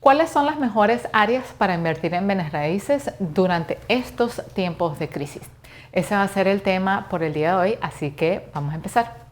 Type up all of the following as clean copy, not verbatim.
¿Cuáles son las mejores áreas para invertir en bienes raíces durante estos tiempos de crisis? Ese va a ser el tema por el día de hoy, así que vamos a empezar.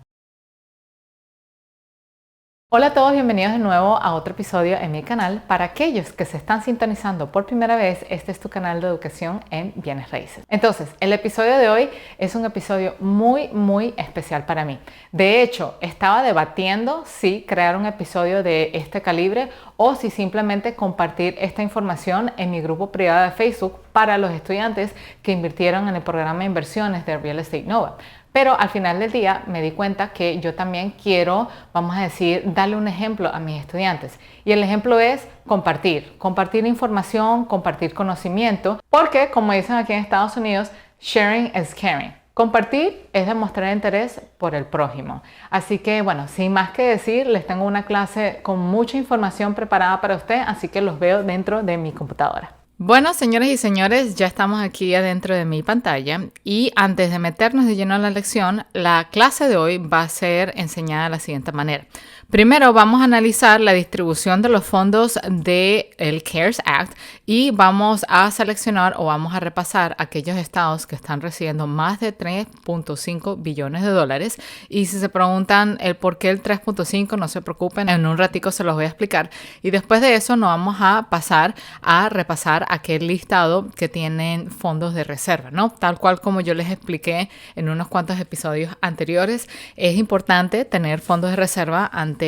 Hola a todos, bienvenidos de nuevo a otro episodio en mi canal. Para aquellos que se están sintonizando por primera vez, este es tu canal de educación en bienes raíces. Entonces, el episodio de hoy es un episodio muy especial para mí. De hecho, estaba debatiendo si crear un episodio de este calibre o si simplemente compartir esta información en mi grupo privado de Facebook para los estudiantes que invirtieron en el programa de inversiones de Real Estate Nova. Pero al final del día me di cuenta que yo también quiero, vamos a decir, darle un ejemplo a mis estudiantes. Y el ejemplo es compartir información, compartir conocimiento, porque como dicen aquí en Estados Unidos, sharing is caring. Compartir es demostrar interés por el prójimo. Así que bueno, sin más que decir, les tengo una clase con mucha información preparada para usted, así que los veo dentro de mi computadora. Bueno, señoras y señores, ya estamos aquí adentro de mi pantalla y antes de meternos de lleno a la lección, la clase de hoy va a ser enseñada de la siguiente manera. Primero vamos a analizar la distribución de los fondos del CARES Act y vamos a seleccionar o vamos a repasar aquellos estados que están recibiendo más de 3.5 billones de dólares. Y si se preguntan el por qué el 3.5, no se preocupen, en un ratico se los voy a explicar. Y después de eso nos vamos a pasar a repasar aquel listado que tienen fondos de reserva, ¿no? Tal cual como yo les expliqué en unos cuantos episodios anteriores, es importante tener fondos de reserva ante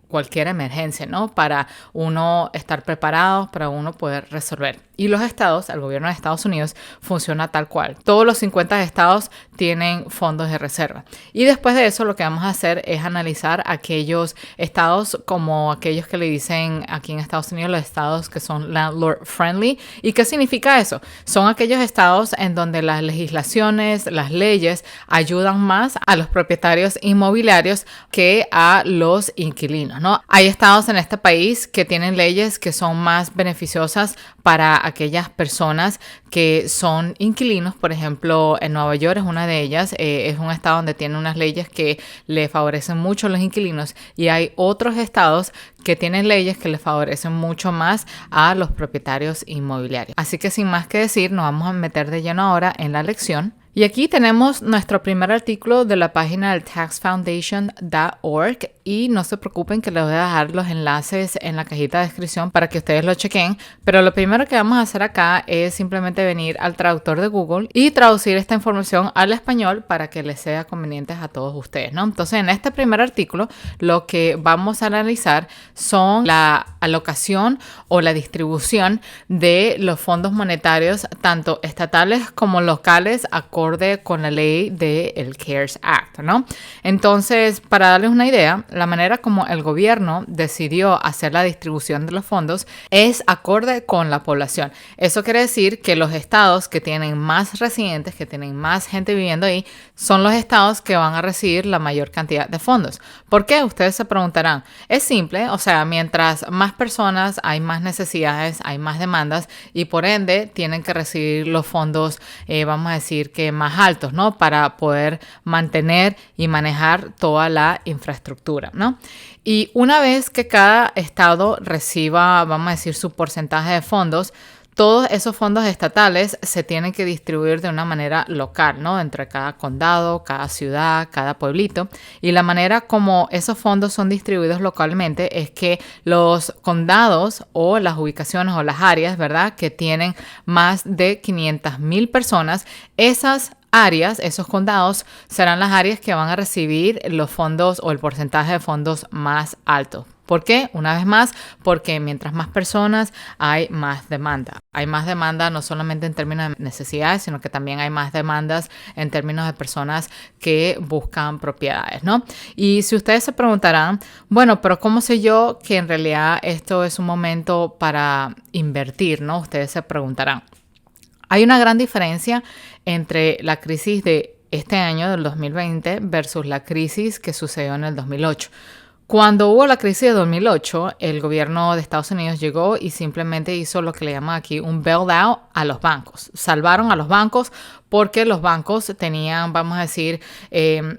cualquier emergencia, ¿no? Para uno estar preparado, para uno poder resolver. Y los estados, el gobierno de Estados Unidos funciona tal cual. Todos los 50 estados tienen fondos de reserva. Y después de eso lo que vamos a hacer es analizar aquellos estados como aquellos que le dicen aquí en Estados Unidos los estados que son landlord friendly. ¿Y qué significa eso? Son aquellos estados en donde las legislaciones, las leyes ayudan más a los propietarios inmobiliarios que a los inquilinos, ¿no? Hay estados en este país que tienen leyes que son más beneficiosas para aquellas personas que son inquilinos. Por ejemplo, en Nueva York es una de ellas, es un estado donde tiene unas leyes que le favorecen mucho a los inquilinos y hay otros estados que tienen leyes que le favorecen mucho más a los propietarios inmobiliarios. Así que sin más que decir, nos vamos a meter de lleno ahora en la lección. Y aquí tenemos nuestro primer artículo de la página del taxfoundation.org y no se preocupen que les voy a dejar los enlaces en la cajita de descripción para que ustedes lo chequen. Pero lo primero que vamos a hacer acá es simplemente venir al traductor de Google y traducir esta información al español para que les sea conveniente a todos ustedes, ¿no? Entonces, en este primer artículo lo que vamos a analizar son la alocación o la distribución de los fondos monetarios, tanto estatales como locales, acorde con la ley del CARES Act, ¿no? Entonces, para darles una idea, la manera como el gobierno decidió hacer la distribución de los fondos es acorde con la población. Eso quiere decir que los estados que tienen más residentes, que tienen más gente viviendo ahí, son los estados que van a recibir la mayor cantidad de fondos. ¿Por qué? Ustedes se preguntarán. Es simple, o sea, mientras más personas hay más necesidades, hay más demandas y por ende tienen que recibir los fondos, vamos a decir que más altos, ¿no? Para poder mantener y manejar toda la infraestructura, ¿no? Y una vez que cada estado reciba, vamos a decir, su porcentaje de fondos, todos esos fondos estatales se tienen que distribuir de una manera local, ¿no? Entre cada condado, cada ciudad, cada pueblito. Y la manera como esos fondos son distribuidos localmente es que los condados o las ubicaciones o las áreas, ¿verdad? Que tienen más de 500,000 personas, esas áreas, esos condados, serán las áreas que van a recibir los fondos o el porcentaje de fondos más alto. ¿Por qué? Una vez más, porque mientras más personas hay más demanda. Hay más demanda no solamente en términos de necesidades, sino que también hay más demandas en términos de personas que buscan propiedades, ¿no? Y si ustedes se preguntarán, bueno, pero ¿cómo sé yo que en realidad esto es un momento para invertir, ¿no? Ustedes se preguntarán. Hay una gran diferencia entre la crisis de este año, del 2020, versus la crisis que sucedió en el 2008. Cuando hubo la crisis de 2008, el gobierno de Estados Unidos llegó y simplemente hizo lo que le llaman aquí un bailout a los bancos. Salvaron a los bancos porque los bancos tenían, vamos a decir,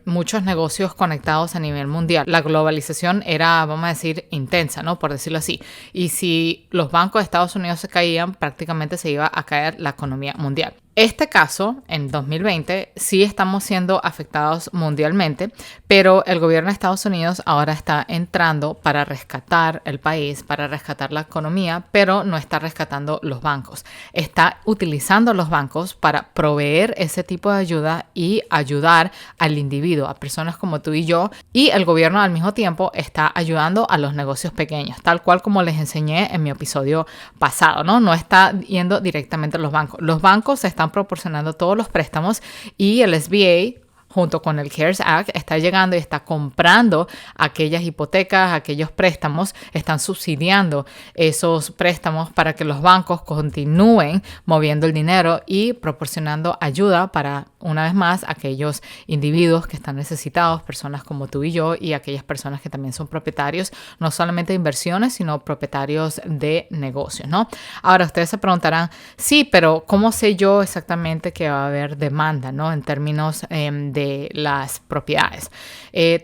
muchos negocios conectados a nivel mundial. La globalización era, vamos a decir, intensa, ¿no? Por decirlo así. Y si los bancos de Estados Unidos se caían, prácticamente se iba a caer la economía mundial. Este caso, en 2020, sí estamos siendo afectados mundialmente, pero el gobierno de Estados Unidos ahora está entrando para rescatar el país, para rescatar la economía, pero no está rescatando los bancos. Está utilizando los bancos para proveer ese tipo de ayuda y ayudar al individuo, a personas como tú y yo, y el gobierno al mismo tiempo está ayudando a los negocios pequeños, tal cual como les enseñé en mi episodio pasado, ¿no? No está yendo directamente a los bancos. Los bancos están proporcionando todos los préstamos y el SBA, junto con el CARES Act, está llegando y está comprando aquellas hipotecas, aquellos préstamos, están subsidiando esos préstamos para que los bancos continúen moviendo el dinero y proporcionando ayuda para, una vez más, aquellos individuos que están necesitados, personas como tú y yo, y aquellas personas que también son propietarios, no solamente de inversiones, sino propietarios de negocios, ¿no? Ahora, ustedes se preguntarán, sí, pero ¿cómo sé yo exactamente que va a haber demanda, ¿no? En términos de las propiedades.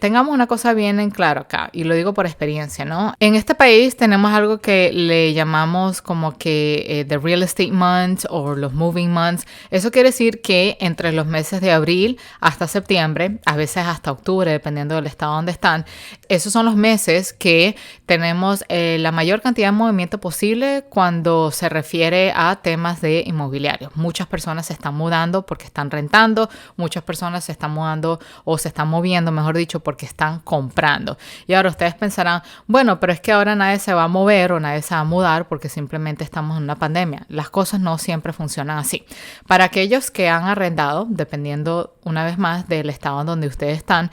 Tengamos una cosa bien en claro acá, y lo digo por experiencia, ¿no? En este país tenemos algo que le llamamos como que the real estate months o los moving months. Eso quiere decir que entre los meses de abril hasta septiembre, a veces hasta octubre, dependiendo del estado donde están, esos son los meses que tenemos la mayor cantidad de movimiento posible cuando se refiere a temas de inmobiliarios. Muchas personas se están mudando porque están rentando, muchas personas se están mudando o se están moviendo, mejor dicho, porque están comprando. Y ahora ustedes pensarán, bueno, pero es que ahora nadie se va a mover o nadie se va a mudar porque simplemente estamos en una pandemia. Las cosas no siempre funcionan así. Para aquellos que han arrendado, dependiendo una vez más del estado en donde ustedes están,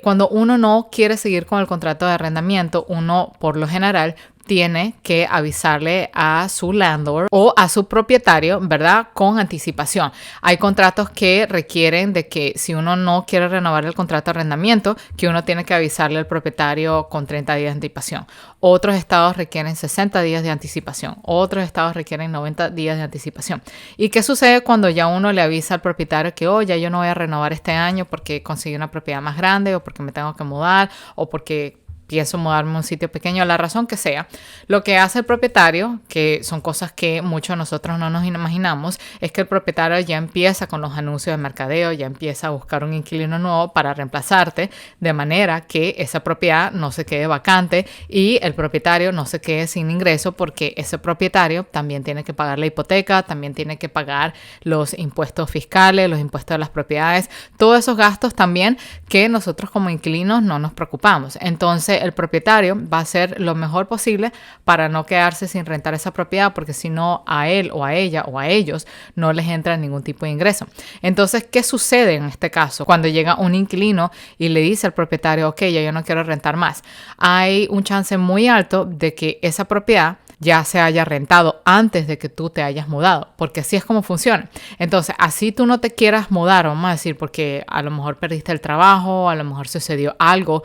cuando uno no quiere seguir con el contrato de arrendamiento, uno por lo general tiene que avisarle a su landlord o a su propietario, ¿verdad? Con anticipación. Hay contratos que requieren de que si uno no quiere renovar el contrato de arrendamiento, que uno tiene que avisarle al propietario con 30 días de anticipación. Otros estados requieren 60 días de anticipación. Otros estados requieren 90 días de anticipación. ¿Y qué sucede cuando ya uno le avisa al propietario que, ya yo no voy a renovar este año porque conseguí una propiedad más grande o porque me tengo que mudar o porque pienso mudarme a un sitio pequeño, la razón que sea? Lo que hace el propietario, que son cosas que muchos de nosotros no nos imaginamos, es que el propietario ya empieza con los anuncios de mercadeo, ya empieza a buscar un inquilino nuevo para reemplazarte, de manera que esa propiedad no se quede vacante y el propietario no se quede sin ingreso, porque ese propietario también tiene que pagar la hipoteca, también tiene que pagar los impuestos fiscales, los impuestos de las propiedades, todos esos gastos también que nosotros como inquilinos no nos preocupamos. Entonces, el propietario va a hacer lo mejor posible para no quedarse sin rentar esa propiedad, porque si no, a él o a ella o a ellos no les entra ningún tipo de ingreso. Entonces, ¿qué sucede en este caso? Cuando llega un inquilino y le dice al propietario, ok, ya yo no quiero rentar más, hay un chance muy alto de que esa propiedad ya se haya rentado antes de que tú te hayas mudado, porque así es como funciona. Entonces, así tú no te quieras mudar, vamos a decir, porque a lo mejor perdiste el trabajo, a lo mejor sucedió algo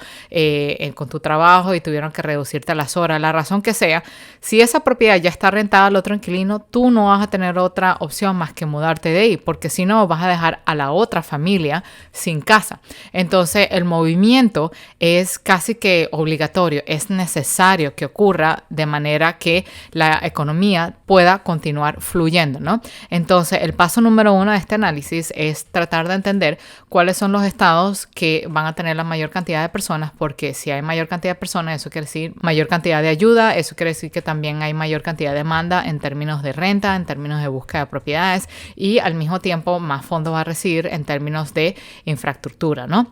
con tu trabajo y tuvieron que reducirte las horas, la razón que sea, si esa propiedad ya está rentada al otro inquilino, tú no vas a tener otra opción más que mudarte de ahí, porque si no vas a dejar a la otra familia sin casa. Entonces, el movimiento es casi que obligatorio, es necesario que ocurra de manera que la economía pueda continuar fluyendo, ¿no? Entonces, el paso número 1 de este análisis es tratar de entender cuáles son los estados que van a tener la mayor cantidad de personas, porque si hay mayor cantidad de personas, eso quiere decir mayor cantidad de ayuda, eso quiere decir que también hay mayor cantidad de demanda en términos de renta, en términos de búsqueda de propiedades y al mismo tiempo más fondos va a recibir en términos de infraestructura, ¿no?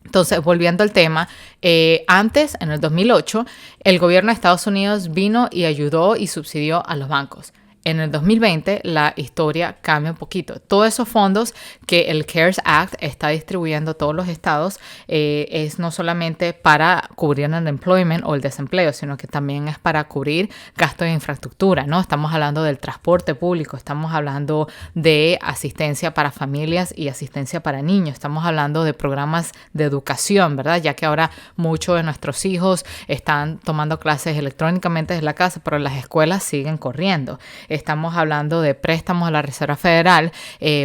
Entonces, volviendo al tema, antes, en el 2008, el gobierno de Estados Unidos vino y ayudó y subsidió a los bancos. en el 2020 la historia cambia un poquito. Todos esos fondos que el CARES Act está distribuyendo a todos los estados es no solamente para cubrir el unemployment o el desempleo, sino que también es para cubrir gastos de infraestructura, ¿no? Estamos hablando del transporte público, estamos hablando de asistencia para familias y asistencia para niños, estamos hablando de programas de educación, ¿verdad? Ya que ahora muchos de nuestros hijos están tomando clases electrónicamente desde la casa, pero las escuelas siguen corriendo. Estamos hablando de préstamos a la Reserva Federal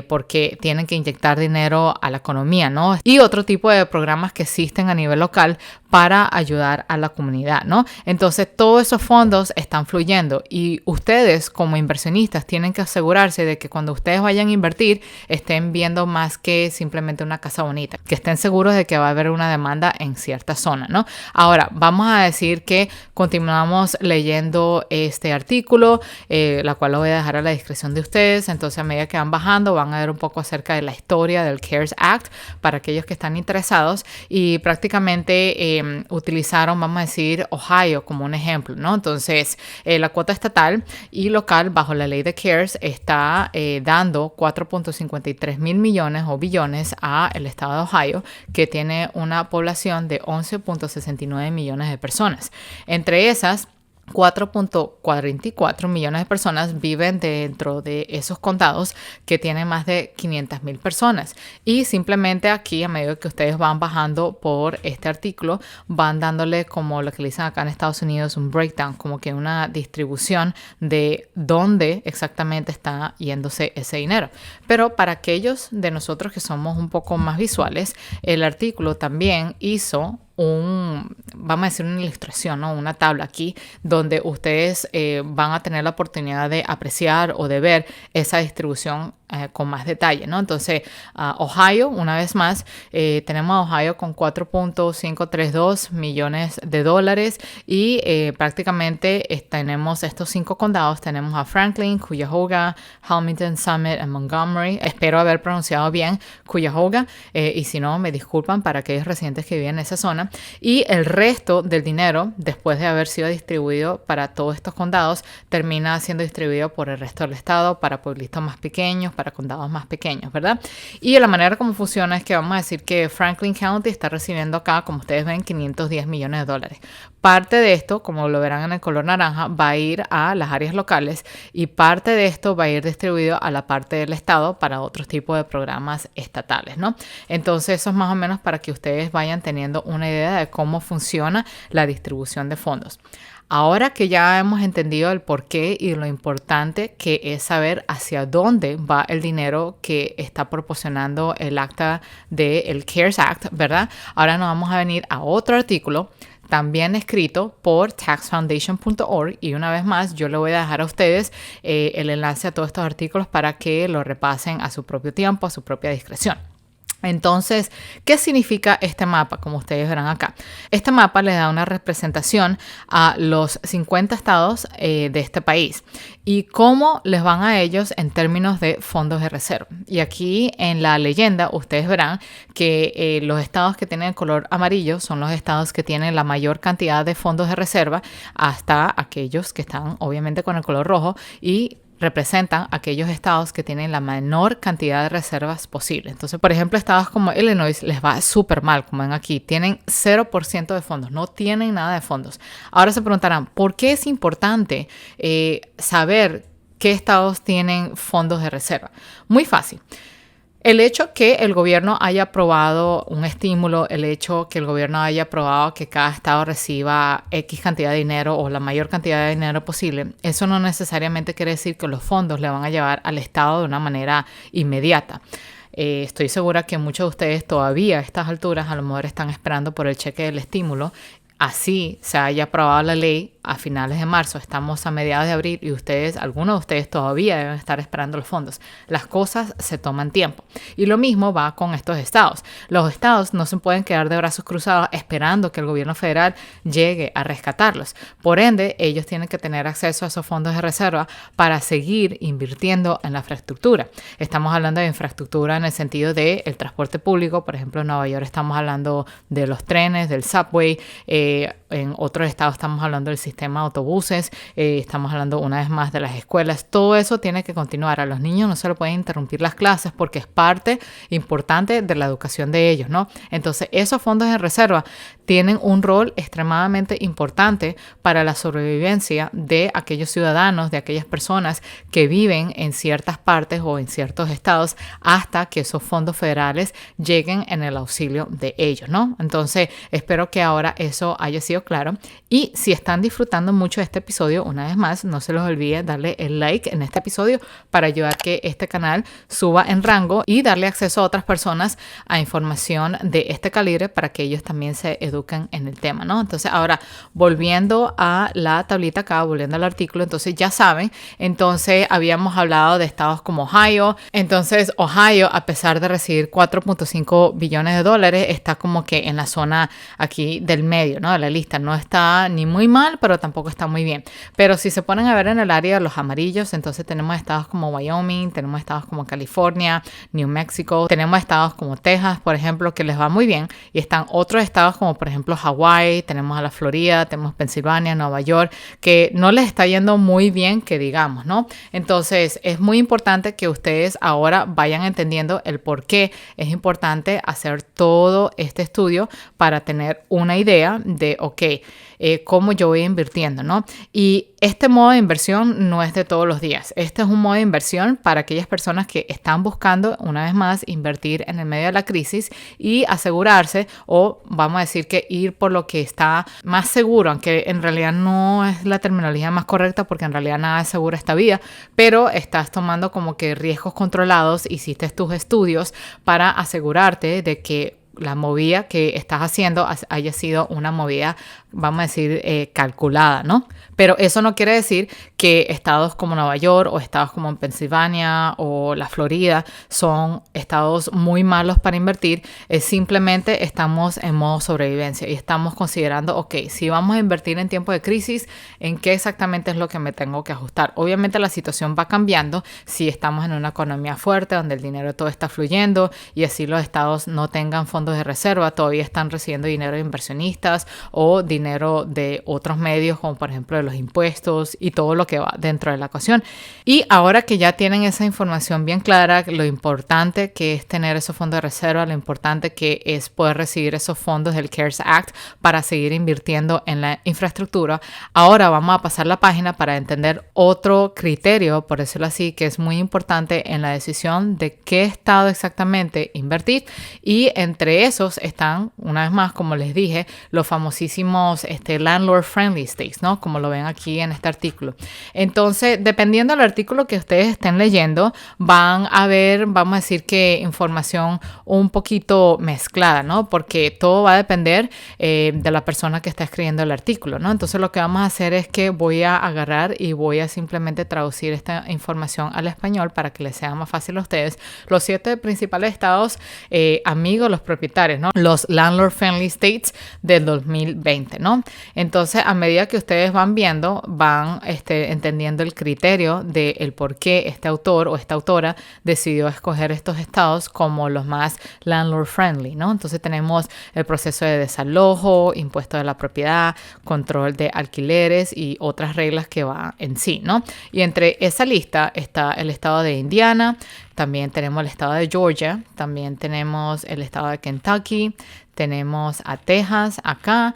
porque tienen que inyectar dinero a la economía, ¿no? Y otro tipo de programas que existen a nivel local para ayudar a la comunidad, ¿no? Entonces, todos esos fondos están fluyendo y ustedes como inversionistas tienen que asegurarse de que cuando ustedes vayan a invertir estén viendo más que simplemente una casa bonita, que estén seguros de que va a haber una demanda en cierta zona, ¿no? Ahora, vamos a decir que continuamos leyendo este artículo, la cual lo voy a dejar a la discreción de ustedes. Entonces, a medida que van bajando, van a ver un poco acerca de la historia del CARES Act para aquellos que están interesados y prácticamente utilizaron, vamos a decir, Ohio como un ejemplo, ¿no? Entonces, la cuota estatal y local bajo la ley de CARES está dando 4.53 mil millones o billones a el estado de Ohio, que tiene una población de 11.69 millones de personas. Entre esas, 4.44 millones de personas viven dentro de esos condados que tienen más de 500,000 personas. Y simplemente aquí, a medida que ustedes van bajando por este artículo, van dándole, como lo que le dicen acá en Estados Unidos, un breakdown, como que una distribución de dónde exactamente está yéndose ese dinero. Pero para aquellos de nosotros que somos un poco más visuales, el artículo también hizo vamos a decir una ilustración, ¿no? Una tabla aquí donde ustedes van a tener la oportunidad de apreciar o de ver esa distribución con más detalle, ¿no? Entonces, Ohio, una vez más, tenemos a Ohio con 4.532 millones de dólares y prácticamente tenemos estos 5 condados. Tenemos a Franklin, Cuyahoga, Hamilton, Summit y Montgomery. Espero haber pronunciado bien Cuyahoga y si no, me disculpan para aquellos residentes que viven en esa zona. Y el resto del dinero, después de haber sido distribuido para todos estos condados, termina siendo distribuido por el resto del estado, para pueblitos más pequeños, para condados más pequeños, ¿verdad? Y la manera como funciona es que vamos a decir que Franklin County está recibiendo acá, como ustedes ven, 510 millones de dólares. Parte de esto, como lo verán en el color naranja, va a ir a las áreas locales y parte de esto va a ir distribuido a la parte del estado para otros tipos de programas estatales, ¿no? Entonces, eso es más o menos para que ustedes vayan teniendo una idea de cómo funciona la distribución de fondos. Ahora que ya hemos entendido el porqué y lo importante que es saber hacia dónde va el dinero que está proporcionando el acta del CARES Act, ¿verdad? Ahora nos vamos a venir a otro artículo también escrito por taxfoundation.org y una vez más yo le voy a dejar a ustedes el enlace a todos estos artículos para que lo repasen a su propio tiempo, a su propia discreción. Entonces, ¿qué significa este mapa? Como ustedes verán acá. Este mapa le da una representación a los 50 estados de este país y cómo les van a ellos en términos de fondos de reserva. Y aquí en la leyenda ustedes verán que los estados que tienen el color amarillo son los estados que tienen la mayor cantidad de fondos de reserva hasta aquellos que están obviamente con el color rojo y representan aquellos estados que tienen la menor cantidad de reservas posible. Entonces, por ejemplo, estados como Illinois les va súper mal, como ven aquí, tienen 0% de fondos, no tienen nada de fondos. Ahora se preguntarán, ¿por qué es importante saber qué estados tienen fondos de reserva? Muy fácil. El hecho que el gobierno haya aprobado un estímulo, el hecho que el gobierno haya aprobado que cada estado reciba X cantidad de dinero o la mayor cantidad de dinero posible, eso no necesariamente quiere decir que los fondos le van a llevar al estado de una manera inmediata. Estoy segura que muchos de ustedes todavía a estas alturas a lo mejor están esperando por el cheque del estímulo. Así se haya aprobado la ley a finales de marzo, estamos a mediados de abril y algunos de ustedes todavía deben estar esperando los fondos. Las cosas se toman tiempo. Y lo mismo va con estos estados. Los estados no se pueden quedar de brazos cruzados esperando que el gobierno federal llegue a rescatarlos. Por ende, ellos tienen que tener acceso a esos fondos de reserva para seguir invirtiendo en la infraestructura. Estamos hablando de infraestructura en el sentido del transporte público. Por ejemplo, en Nueva York estamos hablando de los trenes, del subway, En otros estados estamos hablando del sistema de autobuses, estamos hablando una vez más de las escuelas. Todo eso tiene que continuar. A los niños no se le pueden interrumpir las clases porque es parte importante de la educación de ellos, ¿no? Entonces, esos fondos de reserva tienen un rol extremadamente importante para la sobrevivencia de aquellos ciudadanos, de aquellas personas que viven en ciertas partes o en ciertos estados hasta que esos fondos federales lleguen en el auxilio de ellos, ¿no? Entonces, espero que ahora eso haya sido claro. Y si están disfrutando mucho de este episodio, una vez más, no se les olvide darle el like en este episodio para ayudar a que este canal suba en rango y darle acceso a otras personas a información de este calibre para que ellos también se eduquen en el tema, ¿no? Entonces, ahora, volviendo a la tablita acá, volviendo al artículo, entonces ya saben, entonces habíamos hablado de estados como Ohio. Entonces, Ohio, a pesar de recibir 4.5 billones de dólares, está como que en la zona aquí del medio, ¿no? De la lista. No está ni muy mal, pero tampoco está muy bien. Pero si se ponen a ver en el área de los amarillos, entonces tenemos estados como Wyoming, tenemos estados como California, New Mexico, tenemos estados como Texas, por ejemplo, que les va muy bien. Y están otros estados como, por ejemplo, Hawái, tenemos a la Florida, tenemos Pensilvania, Nueva York, que no les está yendo muy bien, que digamos, ¿no? Entonces, es muy importante que ustedes ahora vayan entendiendo el por qué es importante hacer todo este estudio para tener una idea de, cómo yo voy invirtiendo, ¿no? Y este modo de inversión no es de todos los días. Este es un modo de inversión para aquellas personas que están buscando, una vez más, invertir en el medio de la crisis y asegurarse, o vamos a decir que ir por lo que está más seguro, aunque en realidad no es la terminología más correcta porque en realidad nada es seguro esta vida, pero estás tomando como que riesgos controlados, hiciste tus estudios para asegurarte de que la movida que estás haciendo haya sido una movida, vamos a decir, calculada, ¿no? Pero eso no quiere decir que estados como Nueva York o estados como en Pensilvania o la Florida son estados muy malos para invertir. Simplemente estamos en modo sobrevivencia y estamos considerando, si vamos a invertir en tiempo de crisis, ¿en qué exactamente es lo que me tengo que ajustar? Obviamente la situación va cambiando si estamos en una economía fuerte donde el dinero todo está fluyendo y así los estados no tengan fondos de reserva, todavía están recibiendo dinero de inversionistas o dinero de otros medios como por ejemplo de los impuestos y todo lo que va dentro de la ecuación. Y ahora que ya tienen esa información bien clara, lo importante que es tener esos fondos de reserva, lo importante que es poder recibir esos fondos del CARES Act para seguir invirtiendo en la infraestructura, ahora vamos a pasar la página para entender otro criterio, por decirlo así, que es muy importante en la decisión de qué estado exactamente invertir. Y entre esos están, una vez más, como les dije, los famosísimos landlord friendly states, ¿no? Como lo ven aquí en este artículo. Entonces, dependiendo del artículo que ustedes estén leyendo, van a ver, vamos a decir que información un poquito mezclada, ¿no? Porque todo va a depender de la persona que está escribiendo el artículo, ¿no? Entonces, lo que vamos a hacer es que voy a agarrar y voy a simplemente traducir esta información al español para que les sea más fácil a ustedes. Los 7 principales estados amigos, los propietarios, ¿no? Los landlord friendly states del 2020, ¿no? Entonces, a medida que ustedes van viendo, van entendiendo el criterio del por qué este autor o esta autora decidió escoger estos estados como los más landlord friendly, ¿no? Entonces tenemos el proceso de desalojo, impuesto de la propiedad, control de alquileres y otras reglas que va en sí, ¿no? Y entre esa lista está el estado de Indiana, también tenemos el estado de Georgia, también tenemos el estado de Kentucky, tenemos a Texas acá,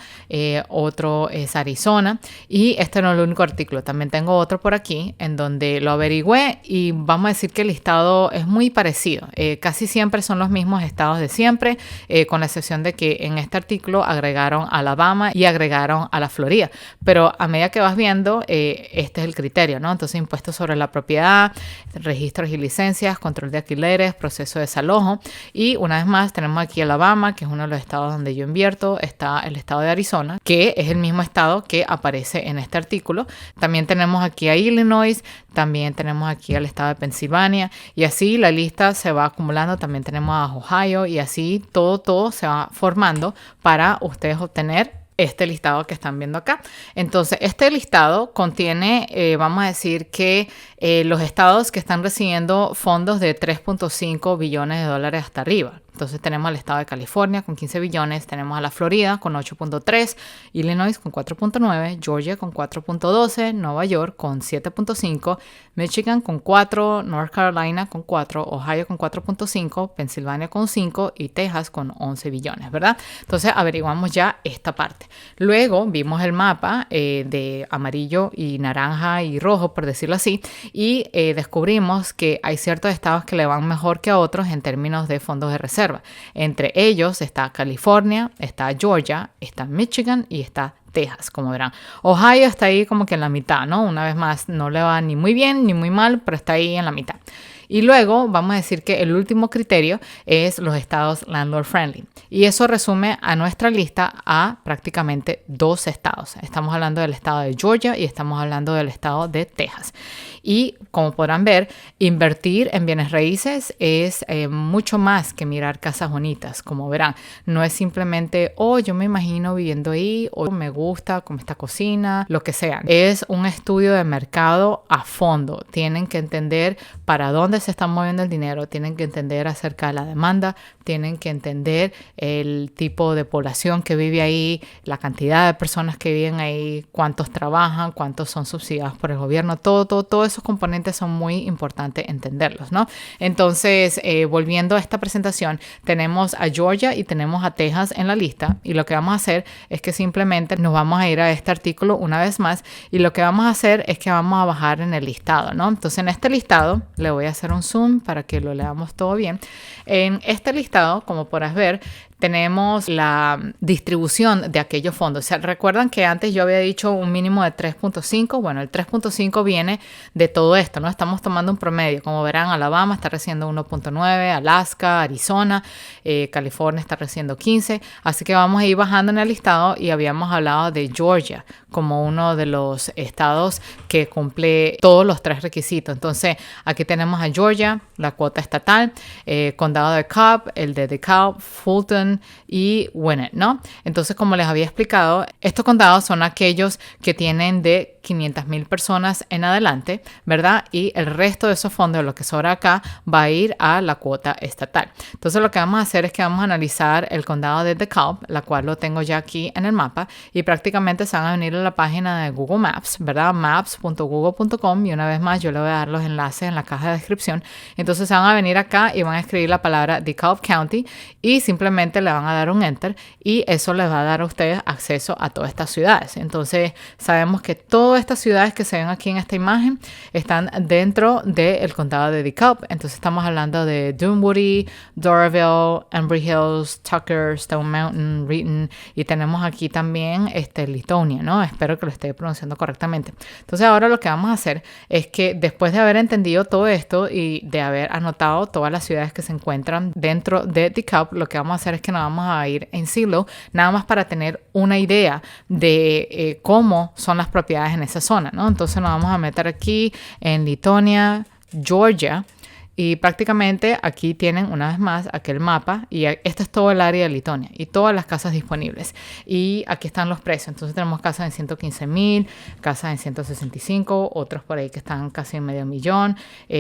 otro es Arizona y este no es el único artículo, también tengo otro por aquí en donde lo averigüé y vamos a decir que el listado es muy parecido, casi siempre son los mismos estados de siempre, con la excepción de que en este artículo agregaron a Alabama y agregaron a la Florida, pero a medida que vas viendo, este es el criterio, ¿no? Entonces impuestos sobre la propiedad, registros y licencias, control de alquileres, proceso de desalojo y una vez más tenemos aquí Alabama, que es uno de los estados donde yo invierto, está el estado de Arizona, que es el mismo estado que aparece en este artículo. También tenemos aquí a Illinois, también tenemos aquí al estado de Pensilvania y así la lista se va acumulando. También tenemos a Ohio y así todo se va formando para ustedes obtener este listado que están viendo acá. Entonces, este listado contiene, vamos a decir que los estados que están recibiendo fondos de 3.5 billones de dólares hasta arriba. Entonces tenemos al estado de California con 15 billones, tenemos a la Florida con 8.3, Illinois con 4.9, Georgia con 4.12, Nueva York con 7.5, Michigan con 4, North Carolina con 4, Ohio con 4.5, Pensilvania con 5 y Texas con 11 billones, ¿verdad? Entonces averiguamos ya esta parte. Luego vimos el mapa de amarillo y naranja y rojo, por decirlo así, y descubrimos que hay ciertos estados que le van mejor que a otros en términos de fondos de reserva. Entre ellos está California, está Georgia, está Michigan y está Texas, como verán. Ohio está ahí como que en la mitad, ¿no? Una vez más, no le va ni muy bien ni muy mal, pero está ahí en la mitad. Y luego vamos a decir que el último criterio es los estados landlord friendly. Y eso resume a nuestra lista a prácticamente 2 estados. Estamos hablando del estado de Georgia y estamos hablando del estado de Texas. Y como podrán ver, invertir en bienes raíces es mucho más que mirar casas bonitas. Como verán, no es simplemente, oh, yo me imagino viviendo ahí, o me gusta como esta cocina, lo que sea. Es un estudio de mercado a fondo. Tienen que entender para dónde se está moviendo el dinero, tienen que entender acerca de la demanda, tienen que entender el tipo de población que vive ahí, la cantidad de personas que viven ahí, cuántos trabajan, cuántos son subsidiados por el gobierno, todos esos componentes son muy importantes entenderlos, ¿no? Entonces, volviendo a esta presentación, tenemos a Georgia y tenemos a Texas en la lista, y lo que vamos a hacer es que simplemente nos vamos a ir a este artículo una vez más, y lo que vamos a hacer es que vamos a bajar en el listado, ¿no? Entonces, en este listado, le voy a hacer un zoom para que lo leamos todo bien. En este listado, como podrás ver, tenemos la distribución de aquellos fondos. O sea, recuerdan que antes yo había dicho un mínimo de 3.5. Bueno, el 3.5 viene de todo esto, ¿no? Estamos tomando un promedio. Como verán, Alabama está recibiendo 1.9, Alaska, Arizona, California está recibiendo 15. Así que vamos a ir bajando en el listado, y habíamos hablado de Georgia como uno de los estados que cumple todos los 3 requisitos. Entonces, aquí tenemos a Georgia, la cuota estatal, condado de Cobb, el de DeKalb, Fulton y Gwinnett, ¿no? Entonces, como les había explicado, estos condados son aquellos que tienen de 500,000 personas en adelante, ¿verdad? Y el resto de esos fondos, lo que sobra acá, va a ir a la cuota estatal. Entonces, lo que vamos a hacer es que vamos a analizar el condado de DeKalb, la cual lo tengo ya aquí en el mapa, y prácticamente se van a venir a la página de Google Maps, ¿verdad? maps.google.com, y una vez más yo le voy a dar los enlaces en la caja de descripción. Entonces se van a venir acá y van a escribir la palabra DeKalb County y simplemente le van a dar un enter, y eso les va a dar a ustedes acceso a todas estas ciudades. Entonces sabemos que todas estas ciudades que se ven aquí en esta imagen están dentro del condado de DeKalb. Entonces estamos hablando de Dunwoody, Doraville, Embry Hills, Tucker, Stone Mountain, Renton, y tenemos aquí también Litonia, ¿no? Espero que lo esté pronunciando correctamente. Entonces ahora lo que vamos a hacer es que después de haber entendido todo esto y de haber anotado todas las ciudades que se encuentran dentro de DeKalb, lo que vamos a hacer es que nos vamos a ir en silo, nada más para tener una idea de cómo son las propiedades en esa zona, ¿no? Entonces nos vamos a meter aquí en Litonia, Georgia, y prácticamente aquí tienen una vez más aquel mapa, y este es todo el área de Litonia y todas las casas disponibles, y aquí están los precios. Entonces tenemos casas en 115,000, casas en 165, otros por ahí que están casi en $500,000,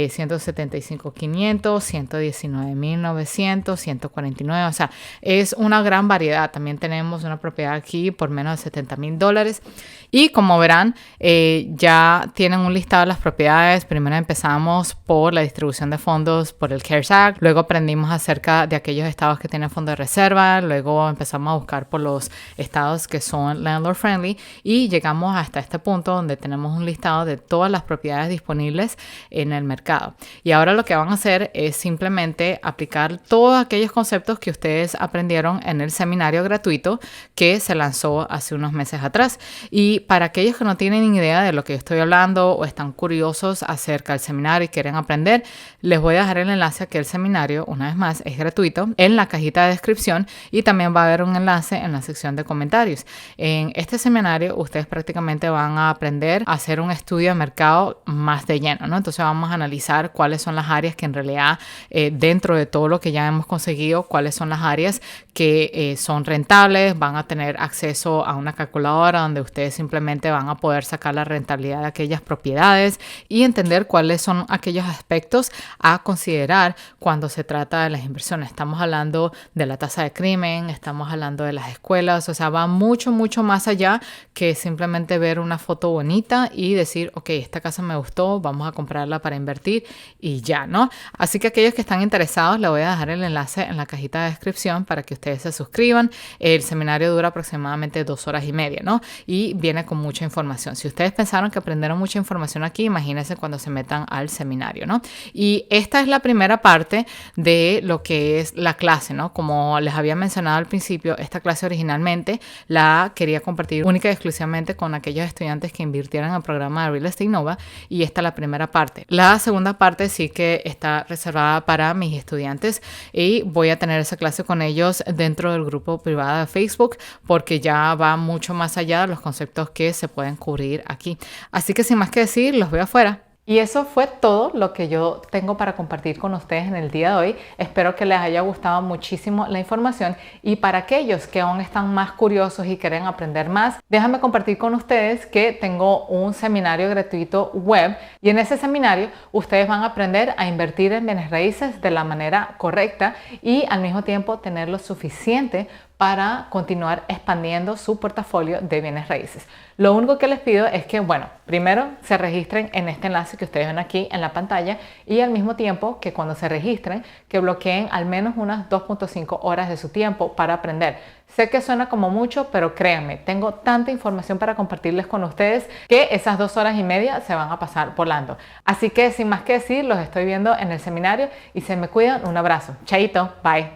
175,500, 119,900, 149, o sea, es una gran variedad. También tenemos una propiedad aquí por menos de $70,000, y como verán, ya tienen un listado de las propiedades. Primero empezamos por la distribución de fondos por el CARES Act, luego aprendimos acerca de aquellos estados que tienen fondo de reserva, luego empezamos a buscar por los estados que son landlord friendly, y llegamos hasta este punto donde tenemos un listado de todas las propiedades disponibles en el mercado. Y ahora lo que van a hacer es simplemente aplicar todos aquellos conceptos que ustedes aprendieron en el seminario gratuito que se lanzó hace unos meses atrás. Y para aquellos que no tienen ni idea de lo que yo estoy hablando o están curiosos acerca del seminario y quieren aprender, les voy a dejar el enlace a que el seminario, una vez más, es gratuito en la cajita de descripción, y también va a haber un enlace en la sección de comentarios. En este seminario ustedes prácticamente van a aprender a hacer un estudio de mercado más de lleno, ¿no? Entonces vamos a analizar cuáles son las áreas que en realidad dentro de todo lo que ya hemos conseguido, cuáles son las áreas que son rentables, van a tener acceso a una calculadora donde ustedes simplemente van a poder sacar la rentabilidad de aquellas propiedades y entender cuáles son aquellos aspectos a considerar cuando se trata de las inversiones. Estamos hablando de la tasa de crimen, estamos hablando de las escuelas, o sea, va mucho, mucho más allá que simplemente ver una foto bonita y decir, ok, esta casa me gustó, vamos a comprarla para invertir y ya, ¿no? Así que aquellos que están interesados, les voy a dejar el enlace en la cajita de descripción para que ustedes se suscriban. El seminario dura aproximadamente 2 horas y media, ¿no? Y viene con mucha información. Si ustedes pensaron que aprendieron mucha información aquí, imagínense cuando se metan al seminario, ¿no? Y esta es la primera parte de lo que es la clase, ¿no? Como les había mencionado al principio, esta clase originalmente la quería compartir única y exclusivamente con aquellos estudiantes que invirtieran en el programa de Real Estate Nova, y esta es la primera parte. La segunda parte sí que está reservada para mis estudiantes y voy a tener esa clase con ellos dentro del grupo privado de Facebook porque ya va mucho más allá de los conceptos que se pueden cubrir aquí. Así que sin más que decir, los veo afuera. Y eso fue todo lo que yo tengo para compartir con ustedes en el día de hoy. Espero que les haya gustado muchísimo la información, y para aquellos que aún están más curiosos y quieren aprender más, déjame compartir con ustedes que tengo un seminario gratuito web, y en ese seminario ustedes van a aprender a invertir en bienes raíces de la manera correcta y al mismo tiempo tener lo suficiente para continuar expandiendo su portafolio de bienes raíces. Lo único que les pido es que, bueno, primero se registren en este enlace que ustedes ven aquí en la pantalla, y al mismo tiempo que cuando se registren, que bloqueen al menos unas 2.5 horas de su tiempo para aprender. Sé que suena como mucho, pero créanme, tengo tanta información para compartirles con ustedes que esas 2 horas y media se van a pasar volando. Así que sin más que decir, los estoy viendo en el seminario y se me cuidan. Un abrazo. Chaito. Bye.